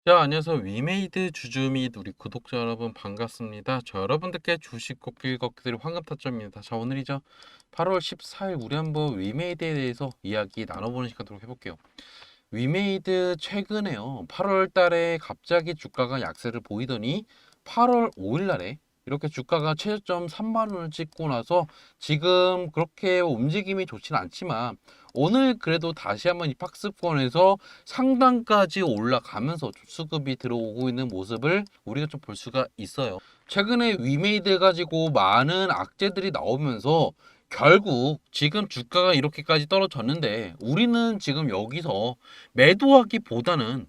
자, 안녕하세요. 위메이드 주주 및 우리 구독자 여러분 반갑습니다. 저 여러분들께 주식 걷기 걷기들의 황금 타점입니다. 자, 오늘이죠. 8월 14일 우리 한번 위메이드에 대해서 이야기 나눠보는 시간 도록 해볼게요. 위메이드 최근에요. 8월 달에 갑자기 주가가 약세를 보이더니 8월 5일 날에 이렇게 주가가 최저점 3만 원을 찍고 나서 지금 그렇게 움직임이 좋지는 않지만 오늘 그래도 다시 한번 이 박스권에서 상단까지 올라가면서 수급이 들어오고 있는 모습을 우리가 좀 볼 수가 있어요. 최근에 위메이드 가지고 많은 악재들이 나오면서 결국 지금 주가가 이렇게까지 떨어졌는데 우리는 지금 여기서 매도하기보다는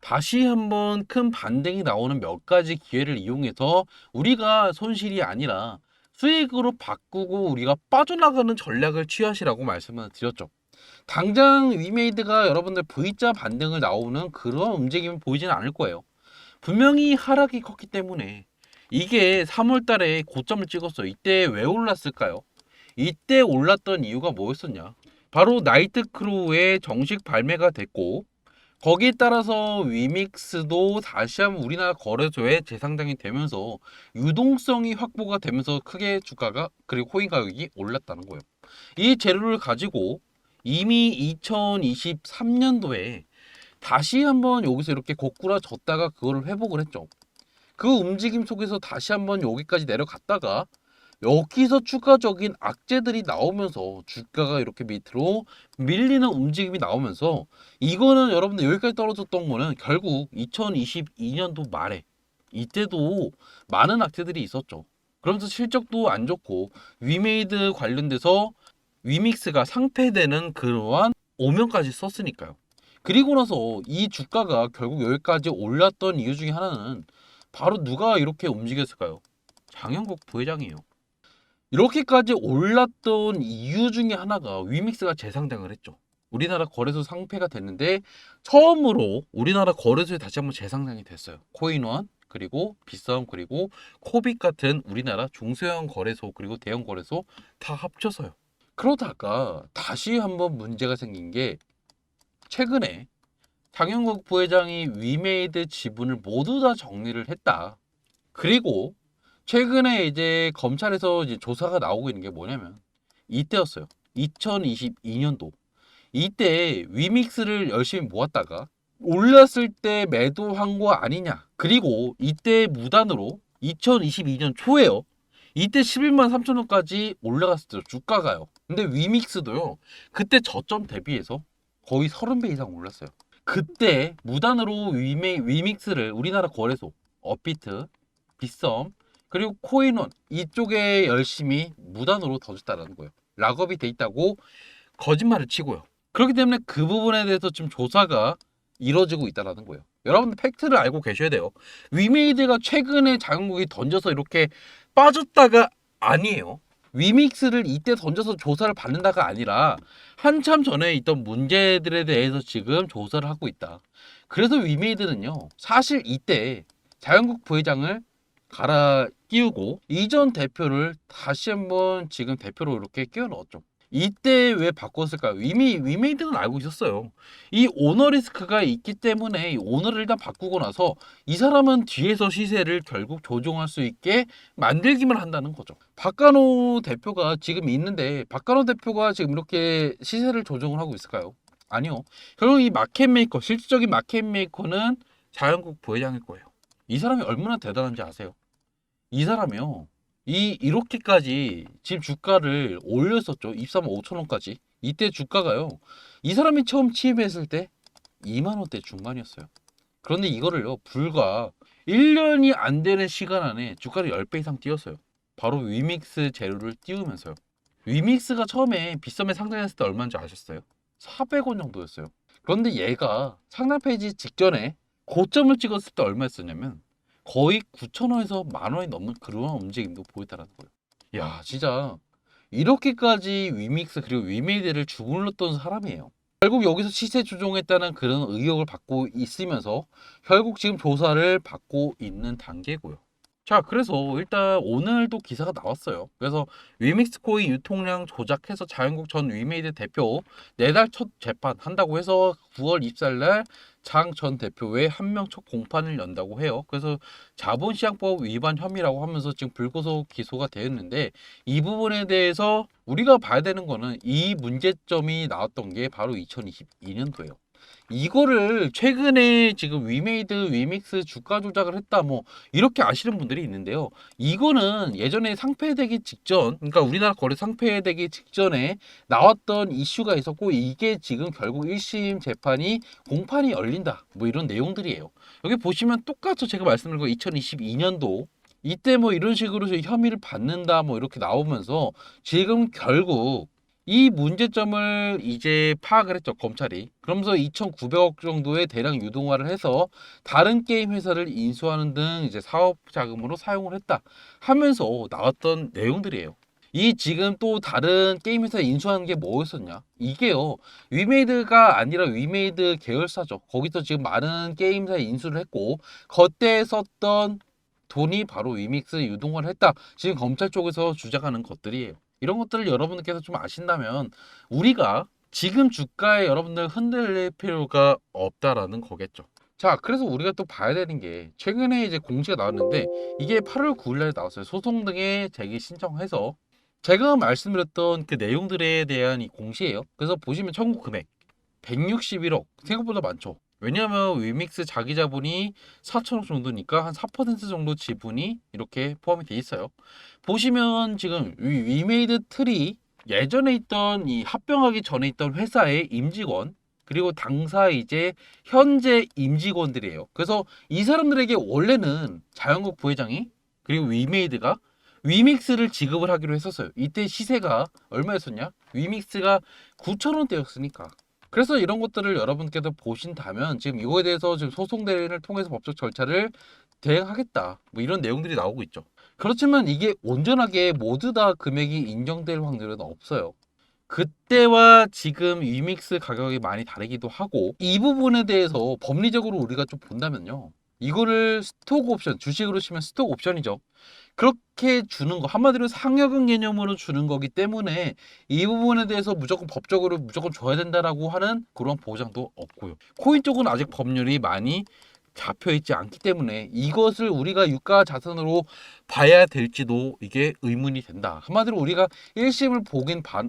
다시 한번 큰 반등이 나오는 몇 가지 기회를 이용해서 우리가 손실이 아니라 수익으로 바꾸고 우리가 빠져나가는 전략을 취하시라고 말씀을 드렸죠. 당장 위메이드가 여러분들 V자 반등을 나오는 그런 움직임이 보이지는 않을 거예요. 분명히 하락이 컸기 때문에 이게 3월 달에 고점을 찍었어요. 이때 왜 올랐을까요? 이때 올랐던 이유가 뭐였었냐? 바로 나이트크루의 정식 발매가 됐고 거기에 따라서 위믹스도 다시 한번 우리나라 거래소에 재상장이 되면서 유동성이 확보가 되면서 크게 주가가 그리고 코인 가격이 올랐다는 거예요. 이 재료를 가지고 이미 2023년도에 다시 한번 여기서 이렇게 고꾸라졌다가 그거를 회복을 했죠. 그 움직임 속에서 다시 한번 여기까지 내려갔다가 여기서 추가적인 악재들이 나오면서 주가가 이렇게 밑으로 밀리는 움직임이 나오면서 이거는 여러분들 여기까지 떨어졌던 거는 결국 2022년도 말에 이때도 많은 악재들이 있었죠. 그러면서 실적도 안 좋고 위메이드 관련돼서 위믹스가 상폐되는 그러한 오명까지 썼으니까요. 그리고 나서 이 주가가 결국 여기까지 올랐던 이유 중에 하나는 바로 누가 이렇게 움직였을까요? 장영국 부회장이에요. 이렇게까지 올랐던 이유 중에 하나가 위믹스가 재상장을 했죠. 우리나라 거래소 상폐가 됐는데 처음으로 우리나라 거래소에 다시 한번 재상장이 됐어요. 코인원 그리고 비썸 그리고 코빅 같은 우리나라 중소형 거래소 그리고 대형 거래소 다 합쳐서요. 그러다가 다시 한번 문제가 생긴 게 최근에 장영국 부회장이 위메이드 지분을 모두 다 정리를 했다. 그리고 최근에 이제 검찰에서 이제 조사가 나오고 있는 게 뭐냐면 이때였어요. 2022년도. 이때 위믹스를 열심히 모았다가 올랐을 때 매도한 거 아니냐. 그리고 이때 무단으로 2022년 초에요. 이때 11만 3천 원까지 올라갔었죠. 주가가요. 근데 위믹스도요. 그때 저점 대비해서 거의 30배 이상 올랐어요. 그때 무단으로 위믹스를 우리나라 거래소 업비트, 빗썸 그리고 코인원 이쪽에 열심히 무단으로 더 줬다는 거예요. 락업이 돼 있다고 거짓말을 치고요. 그렇기 때문에 그 부분에 대해서 지금 조사가 이루어지고 있다는 거예요. 여러분들 팩트를 알고 계셔야 돼요. 위메이드가 최근에 자영국이 던져서 이렇게 빠졌다가 아니에요. 위믹스를 이때 던져서 조사를 받는다가 아니라 한참 전에 있던 문제들에 대해서 지금 조사를 하고 있다. 그래서 위메이드는요. 사실 이때 자영국 부회장을 갈아 끼우고 이전 대표를 다시 한번 지금 대표로 이렇게 끼워 넣었죠. 이때 왜 바꿨을까요? 이미 위메이드는 알고 있었어요. 이 오너 리스크가 있기 때문에 이 오너를 일단 바꾸고 나서 이 사람은 뒤에서 시세를 결국 조종할 수 있게 만들기만 한다는 거죠. 박간호 대표가 지금 있는데 박간호 대표가 지금 이렇게 시세를 조정을 하고 있을까요? 아니요. 결국 이 마켓 메이커, 실질적인 마켓 메이커는 자영국 부회장일 거예요. 이 사람이 얼마나 대단한지 아세요? 이 사람이요. 이렇게까지 지금 주가를 올렸었죠. 23만 5천 원까지. 이때 주가가요. 이 사람이 처음 취임했을 때 2만 원대 중반이었어요. 그런데 이거를요. 불과 1년이 안 되는 시간 안에 주가를 10배 이상 뛰었어요. 바로 위믹스 재료를 띄우면서요. 위믹스가 처음에 빗썸에 상장했을 때 얼마인지 아셨어요? 400원 정도였어요. 그런데 얘가 상장 페이지 직전에 고점을 찍었을 때 얼마였었냐면 거의 9,000원에서 10,000원이 넘는 그런 움직임도 보였다는 거예요. 야, 진짜 이렇게까지 위믹스 그리고 위메이드를 주물렀던 사람이에요. 결국 여기서 시세 조종했다는 그런 의혹을 받고 있으면서 결국 지금 조사를 받고 있는 단계고요. 자, 그래서 일단 오늘도 기사가 나왔어요. 그래서 위믹스 코인 유통량 조작해서 자연국 전 위메이드 대표 4달 첫 재판 한다고 해서 9월 24일 날 장 전 대표 외 한 명 첫 공판을 연다고 해요. 그래서 자본시장법 위반 혐의라고 하면서 지금 불구속 기소가 되었는데, 이 부분에 대해서 우리가 봐야 되는 거는 이 문제점이 나왔던 게 바로 2022년도예요. 이거를 최근에 지금 위메이드, 위믹스 주가 조작을 했다 뭐 이렇게 아시는 분들이 있는데요. 이거는 예전에 상폐되기 직전, 그러니까 우리나라 거래 상폐되기 직전에 나왔던 이슈가 있었고, 이게 지금 결국 1심 재판이 공판이 열린다 뭐 이런 내용들이에요. 여기 보시면 똑같이 제가 말씀드린 거 2022년도 이때 뭐 이런 식으로 혐의를 받는다 뭐 이렇게 나오면서 지금 결국 이 문제점을 이제 파악을 했죠, 검찰이. 그러면서 2,900억 정도의 대량 유동화를 해서 다른 게임 회사를 인수하는 등 이제 사업 자금으로 사용을 했다 하면서 나왔던 내용들이에요. 이 지금 또 다른 게임 회사 인수하는 게 뭐였었냐? 이게요, 위메이드가 아니라 위메이드 계열사죠. 거기서 지금 많은 게임사 인수를 했고, 그때 썼던 돈이 바로 위믹스 유동화를 했다. 지금 검찰 쪽에서 주장하는 것들이에요. 이런 것들을 여러분들께서 좀 아신다면 우리가 지금 주가에 여러분들 흔들릴 필요가 없다라는 거겠죠. 자, 그래서 우리가 또 봐야 되는 게 최근에 이제 공시가 나왔는데, 이게 8월 9일 날 나왔어요. 소송 등에 제기 신청해서 제가 말씀드렸던 그 내용들에 대한 이 공시예요. 그래서 보시면 청구 금액 161억, 생각보다 많죠. 왜냐하면 위믹스 자기 자본이 4천억 정도니까 한 4% 정도 지분이 이렇게 포함이 돼 있어요. 보시면 지금 위메이드 트리 예전에 있던 이 합병하기 전에 있던 회사의 임직원, 그리고 당사 이제 현재 임직원들이에요. 그래서 이 사람들에게 원래는 자연국 부회장이, 그리고 위메이드가 위믹스를 지급을 하기로 했었어요. 이때 시세가 얼마였었냐? 위믹스가 9,000원대였으니까. 그래서 이런 것들을 여러분께서 보신다면 지금 이거에 대해서 지금 소송 대리를 통해서 법적 절차를 대행하겠다 뭐 이런 내용들이 나오고 있죠. 그렇지만 이게 온전하게 모두 다 금액이 인정될 확률은 없어요. 그때와 지금 위믹스 가격이 많이 다르기도 하고, 이 부분에 대해서 법리적으로 우리가 좀 본다면요, 이거를 스톡 옵션, 주식으로 치면 스톡 옵션이죠. 그렇게 주는 거, 한마디로 상여금 개념으로 주는 거기 때문에 이 부분에 대해서 무조건 법적으로 무조건 줘야 된다라고 하는 그런 보장도 없고요. 코인 쪽은 아직 법률이 많이 잡혀 있지 않기 때문에 이것을 우리가 유가 자산으로 봐야 될지도 이게 의문이 된다. 한마디로 우리가 1심을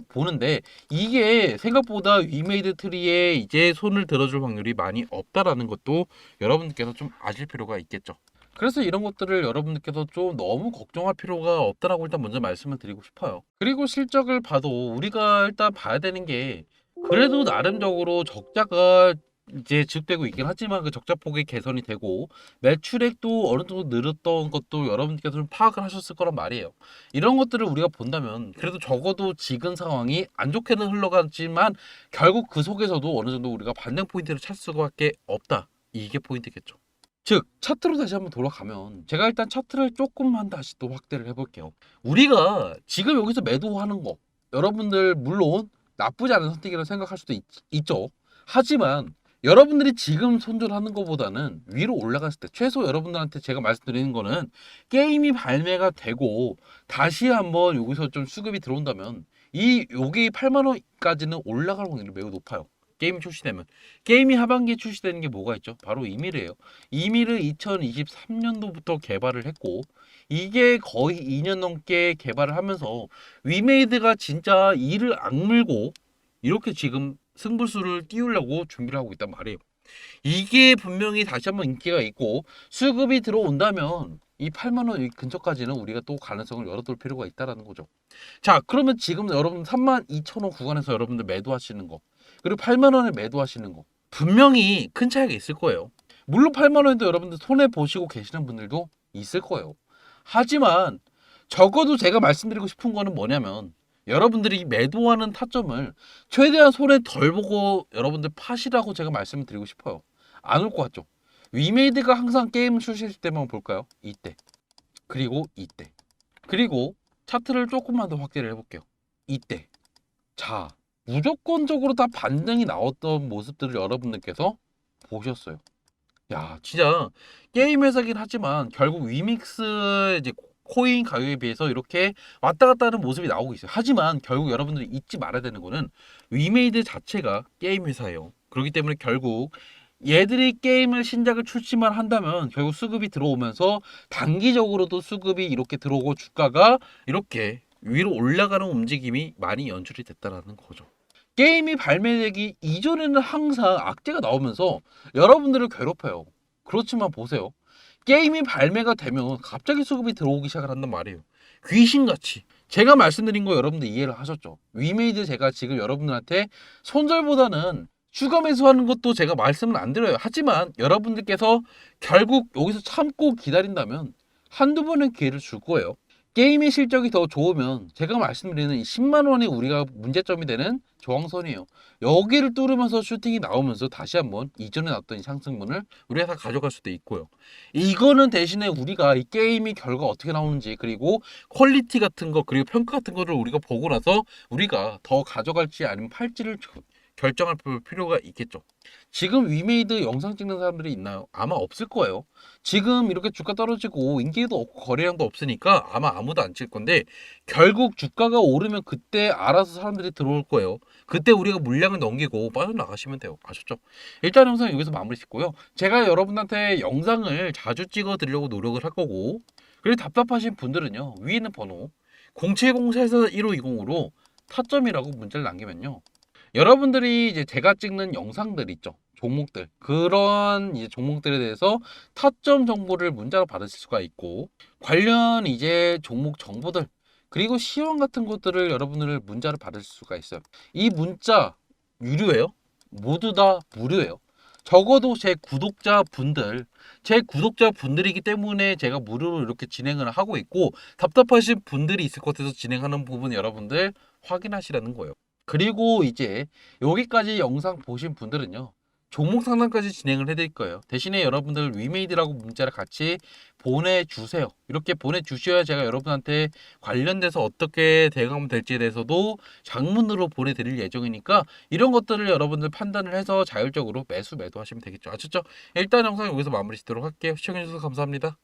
보는데 이게 생각보다 위메이드 트리에 이제 손을 들어줄 확률이 많이 없다라는 것도 여러분들께서 좀 아실 필요가 있겠죠. 그래서 이런 것들을 여러분들께서 좀 너무 걱정할 필요가 없다라고 일단 먼저 말씀을 드리고 싶어요. 그리고 실적을 봐도 우리가 일단 봐야 되는 게, 그래도 나름적으로 적자가 이제 지속되고 있긴 하지만 그 적자 폭이 개선이 되고 매출액도 어느 정도 늘었던 것도 여러분들께서 좀 파악을 하셨을 거란 말이에요. 이런 것들을 우리가 본다면 그래도 적어도 지금 상황이 안 좋게는 흘러갔지만 결국 그 속에서도 어느 정도 우리가 반등 포인트를 찾을 수밖에 없다. 이게 포인트겠죠. 즉 차트로 다시 한번 돌아가면 제가 일단 차트를 조금만 다시 또 확대를 해볼게요. 우리가 지금 여기서 매도하는 거, 여러분들 물론 나쁘지 않은 선택이라고 생각할 수도 있죠. 하지만 여러분들이 지금 손절하는 것보다는 위로 올라갔을 때, 최소 여러분들한테 제가 말씀드리는 거는 게임이 발매가 되고 다시 한번 여기서 좀 수급이 들어온다면 여기 8만 원까지는 올라갈 확률이 매우 높아요. 게임이 출시되면. 게임이 하반기에 출시되는 게 뭐가 있죠? 바로 이미르예요. 이미르 2023년도부터 개발을 했고 이게 거의 2년 넘게 개발을 하면서 위메이드가 진짜 이를 악물고 이렇게 지금 승부수를 띄우려고 준비를 하고 있단 말이에요. 이게 분명히 다시 한번 인기가 있고 수급이 들어온다면 이 8만 원 근처까지는 우리가 또 가능성을 열어둘 필요가 있다라는 거죠. 자, 그러면 지금 여러분 32,000원 구간에서 여러분들 매도하시는 거, 그리고 8만 원에 매도하시는 거 분명히 큰 차이가 있을 거예요. 물론 8만 원에도 여러분들 손해 보시고 계시는 분들도 있을 거예요. 하지만 적어도 제가 말씀드리고 싶은 거는 뭐냐면, 여러분들이 매도하는 타점을 최대한 손해 덜 보고 여러분들 파시라고 제가 말씀을 드리고 싶어요. 안 올 것 같죠? 위메이드가 항상 게임 출시할 때만 볼까요? 이때, 그리고 이때, 그리고 차트를 조금만 더 확대를 해볼게요. 이때. 자, 무조건적으로 다 반등이 나왔던 모습들을 여러분들께서 보셨어요. 야, 진짜 게임 회사긴 하지만 결국 위믹스 이제 코인 가격에 비해서 이렇게 왔다 갔다 하는 모습이 나오고 있어요. 하지만 결국 여러분들이 잊지 말아야 되는 거는 위메이드 자체가 게임 회사예요. 그렇기 때문에 결국 얘들이 게임을 신작을 출시만 한다면 결국 수급이 들어오면서 단기적으로도 수급이 이렇게 들어오고 주가가 이렇게 위로 올라가는 움직임이 많이 연출이 됐다라는 거죠. 게임이 발매되기 이전에는 항상 악재가 나오면서 여러분들을 괴롭혀요. 그렇지만 보세요. 게임이 발매가 되면 갑자기 수급이 들어오기 시작을 한단 말이에요. 귀신같이. 제가 말씀드린 거 여러분들 이해를 하셨죠? 위메이드 제가 지금 여러분들한테 손절보다는 추가 매수하는 것도 제가 말씀을 안 드려요. 하지만 여러분들께서 결국 여기서 참고 기다린다면 한두 번의 기회를 줄 거예요. 게임의 실적이 더 좋으면 제가 말씀드리는 이 10만 원이 우리가 문제점이 되는 저항선이에요. 여기를 뚫으면서 슈팅이 나오면서 다시 한번 이전에 났던 이 상승분을 우리가 다 가져갈 수도 있고요. 이거는 대신에 우리가 이 게임이 결과 어떻게 나오는지 그리고 퀄리티 같은 거 그리고 평가 같은 거를 우리가 보고 나서 우리가 더 가져갈지 아니면 팔지를 결정할 필요가 있겠죠. 지금 위메이드 영상 찍는 사람들이 있나요? 아마 없을 거예요. 지금 이렇게 주가 떨어지고 인기도 없고 거래량도 없으니까 아마 아무도 안 칠 건데 결국 주가가 오르면 그때 알아서 사람들이 들어올 거예요. 그때 우리가 물량을 넘기고 빠져나가시면 돼요. 아셨죠? 일단 영상 여기서 마무리 짓고요. 제가 여러분한테 영상을 자주 찍어 드리려고 노력을 할 거고 그리고 답답하신 분들은요. 위에 있는 번호 0704-1520으로 타점이라고 문자를 남기면요. 여러분들이 이제 제가 찍는 영상들 있죠. 종목들. 그런 이제 종목들에 대해서 타점 정보를 문자로 받으실 수가 있고, 관련 이제 종목 정보들, 그리고 시황 같은 것들을 여러분들 문자로 받으실 수가 있어요. 이 문자 유료예요. 모두 다 무료예요. 적어도 제 구독자 분들이기 때문에 제가 무료로 이렇게 진행을 하고 있고, 답답하신 분들이 있을 것 같아서 진행하는 부분 여러분들 확인하시라는 거예요. 그리고 이제 여기까지 영상 보신 분들은요. 종목 상담까지 진행을 해드릴 거예요. 대신에 여러분들 위메이드라고 문자를 같이 보내주세요. 이렇게 보내주셔야 제가 여러분한테 관련돼서 어떻게 대응하면 될지에 대해서도 장문으로 보내드릴 예정이니까 이런 것들을 여러분들 판단을 해서 자율적으로 매수하시면 되겠죠. 아셨죠? 일단 영상 여기서 마무리 짓도록 할게요. 시청해주셔서 감사합니다.